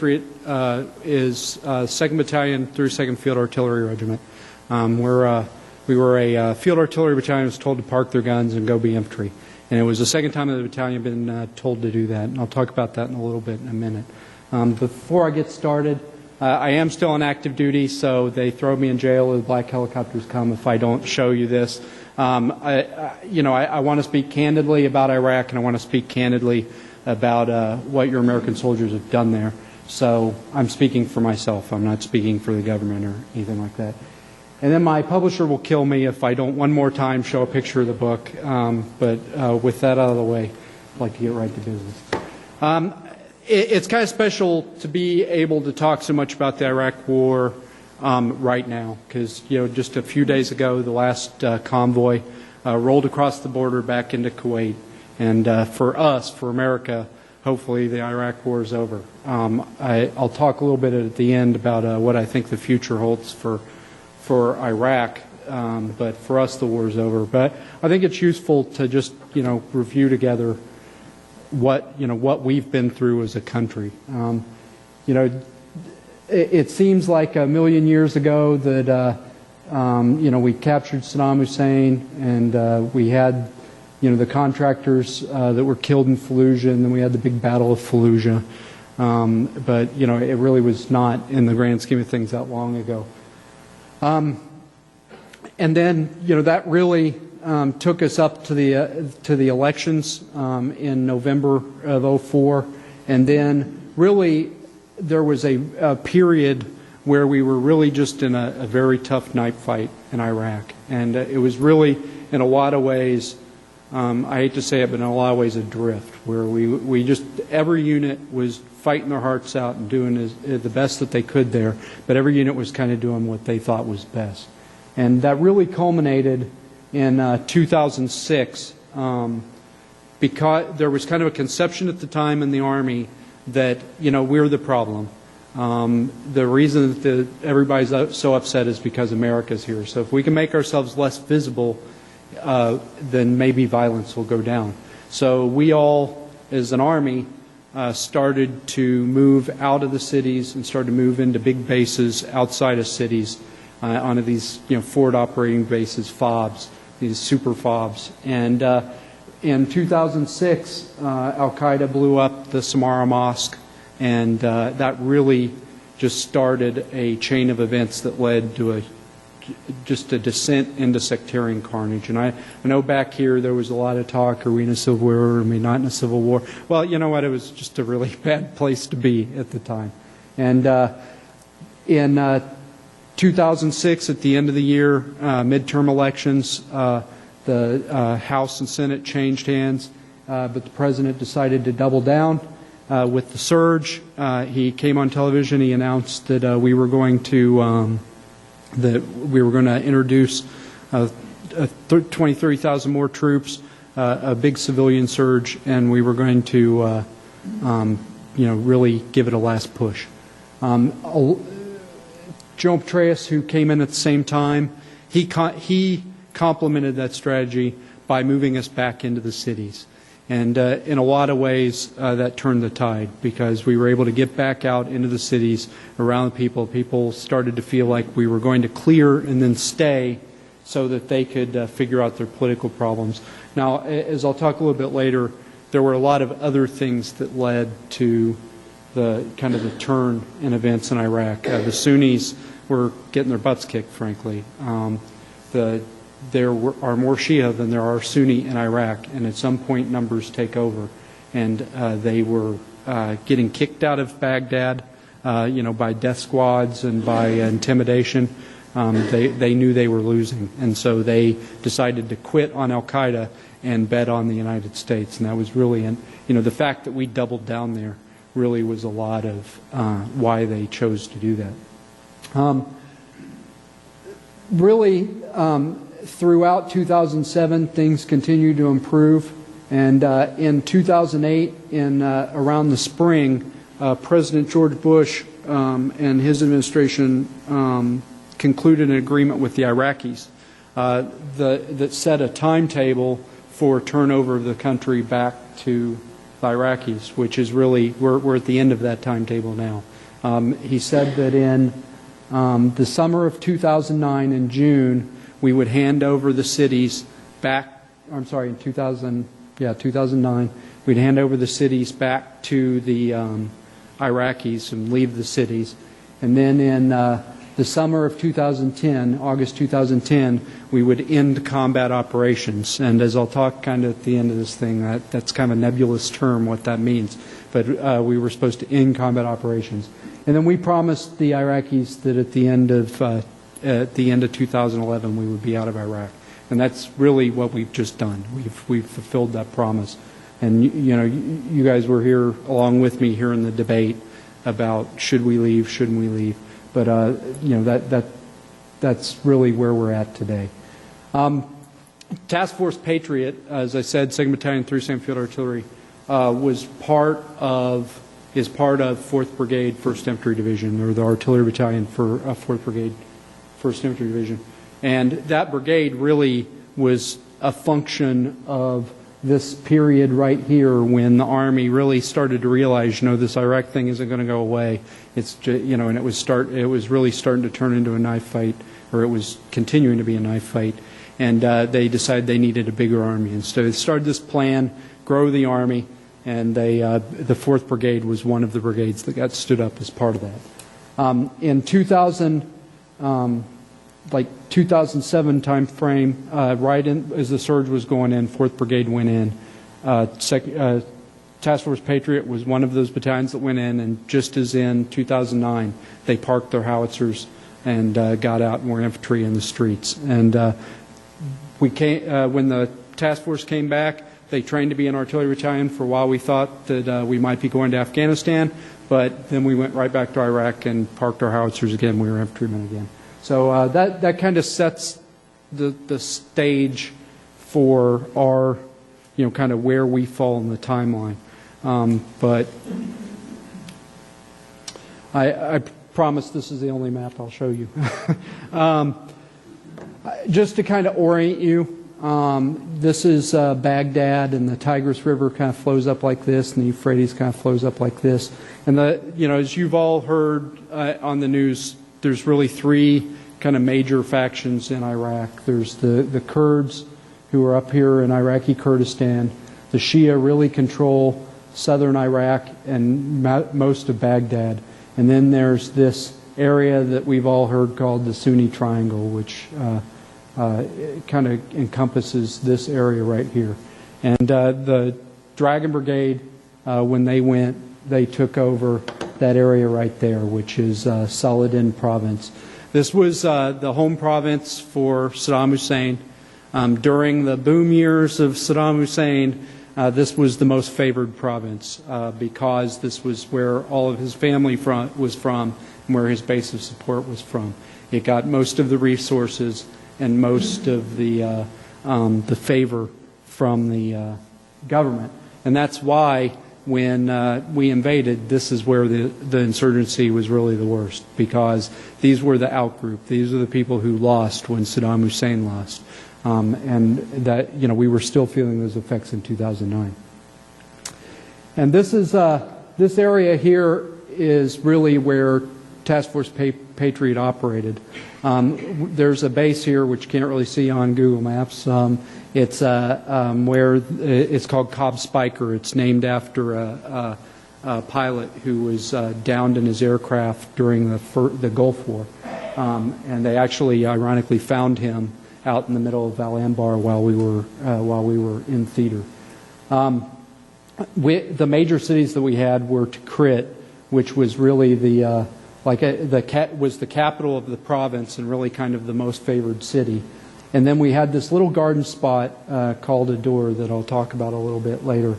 Patriot is 2nd Battalion, 32nd Field Artillery Regiment. We were a field artillery battalion that was told to park their guns and go be infantry. And it was the second time that the battalion had been told to do that. And I'll talk about that in a little bit in a minute. Before I get started, I am still on active duty, so they throw me in jail. The black helicopters come if I don't show you this. I want to speak candidly about Iraq, and I want to speak candidly about what your American soldiers have done there. So I'm speaking for myself. I'm not speaking for the government or anything like that. And then my publisher will kill me if I don't one more time show a picture of the book. But with that out of the way, I'd like to get right to business. It's kind of special to be able to talk so much about the Iraq War right now, because just a few days ago, the last convoy rolled across the border back into Kuwait, and for us, for America, hopefully the Iraq War is over. I'll talk a little bit at the end about what I think the future holds for Iraq, but for us, the war is over. But I think it's useful to just review together what we've been through as a country. It seems like a million years ago that we captured Saddam Hussein, and we had the contractors that were killed in Fallujah, and then we had the big Battle of Fallujah. But it really was not, in the grand scheme of things, that long ago. And then that really took us up to the elections in November of '04, and then really there was a period where we were really just in a very tough knife fight in Iraq, and it was really in a lot of ways, I hate to say it, but in a lot of ways adrift, where we just, every unit was fighting their hearts out and doing the best that they could there, but every unit was kind of doing what they thought was best. And that really culminated in 2006, because there was kind of a conception at the time in the Army that we're the problem. The reason that everybody's so upset is because America's here. So if we can make ourselves less visible, then maybe violence will go down. So we all, as an Army, started to move out of the cities and started to move into big bases outside of cities, onto these forward operating bases, FOBs, these super FOBs. And in 2006, Al-Qaeda blew up the Samarra Mosque, and that really just started a chain of events that led to just a descent into sectarian carnage. And I know back here there was a lot of talk, are we in a civil war, or are we not in a civil war? Well, you know what, it was just a really bad place to be at the time. And in 2006, at the end of the year, midterm elections, the House and Senate changed hands, but the President decided to double down with the surge. He came on television, he announced that we were going to introduce 30,000 more troops, a big civilian surge, and we were going to really give it a last push. Joe Petraeus, who came in at the same time, he complemented that strategy by moving us back into the cities. And in a lot of ways, that turned the tide, because we were able to get back out into the cities around the people. People started to feel like we were going to clear and then stay so that they could figure out their political problems. Now, as I'll talk a little bit later, there were a lot of other things that led to the kind of the turn in events in Iraq. The Sunnis were getting their butts kicked, frankly. There are more Shia than there are Sunni in Iraq, and at some point numbers take over. And they were getting kicked out of Baghdad, by death squads and by intimidation. They knew they were losing, and so they decided to quit on Al-Qaeda and bet on the United States. And that was really, the fact that we doubled down there really was a lot of why they chose to do that. Throughout 2007, things continued to improve, and in 2008, around the spring, President George Bush and his administration concluded an agreement with the Iraqis that set a timetable for turnover of the country back to the Iraqis, which is really, we're at the end of that timetable now. He said that in the summer of 2009, in June, we would hand over the cities back, I'm sorry, in 2009, we'd hand over the cities back to the Iraqis and leave the cities. And then in the summer of 2010, August 2010, we would end combat operations. And as I'll talk kind of at the end of this thing, that's kind of a nebulous term, what that means. But we were supposed to end combat operations. And then we promised the Iraqis that at the end of 2011, we would be out of Iraq. And that's really what we've just done. We've fulfilled that promise. And you guys were here along with me here in the debate about should we leave, shouldn't we leave. But that's really where we're at today. Task Force Patriot, as I said, 2nd Battalion, 37th Field Artillery, is part of 4th Brigade, 1st Infantry Division, or the Artillery Battalion for 4th Brigade, 1st Infantry Division. And that brigade really was a function of this period right here when the Army really started to realize, this Iraq thing isn't going to go away. It's just, and it was really starting to turn into a knife fight, or it was continuing to be a knife fight. And they decided they needed a bigger Army. And so they started this plan, grow the Army, and the 4th Brigade was one of the brigades that got stood up as part of that. In 2007 time frame, right as the surge was going in, 4th Brigade went in. Task Force Patriot was one of those battalions that went in, and just as in 2009, they parked their howitzers and got out and were infantry in the streets. And when the task force came back, they trained to be an artillery battalion. For a while we thought that we might be going to Afghanistan, but then we went right back to Iraq and parked our howitzers again. We were infantrymen again. So that kind of sets the stage for our, kind of where we fall in the timeline. But I promise this is the only map I'll show you. Just to kind of orient you, this is Baghdad, and the Tigris River kind of flows up like this, and the Euphrates kind of flows up like this. And as you've all heard on the news, there's really three kind of major factions in Iraq. There's the Kurds, who are up here in Iraqi Kurdistan. The Shia really control southern Iraq and most of Baghdad. And then there's this area that we've all heard called the Sunni Triangle, which kind of encompasses this area right here. And the Dragon Brigade, when they went, they took over that area right there, which is Saladin province. This was the home province for Saddam Hussein. During the boom years of Saddam Hussein, this was the most favored province because this was where all of his family was from and where his base of support was from. It got most of the resources and most of the favor from the government. And that's why when we invaded, this is where the insurgency was really the worst, because these were the outgroup. These are the people who lost when Saddam Hussein lost. And that, we were still feeling those effects in 2009. And this is this area here is really where Task Force Patriot operated. There's a base here which you can't really see on Google Maps. It's where it's called Cobb Spiker. It's named after a pilot who was downed in his aircraft during the Gulf War, and they actually, ironically, found him out in the middle of Al Anbar while we were in theater. The major cities that we had were Tikrit, which was really was the capital of the province and really kind of the most favored city. And then we had this little garden spot called Adur that I'll talk about a little bit later.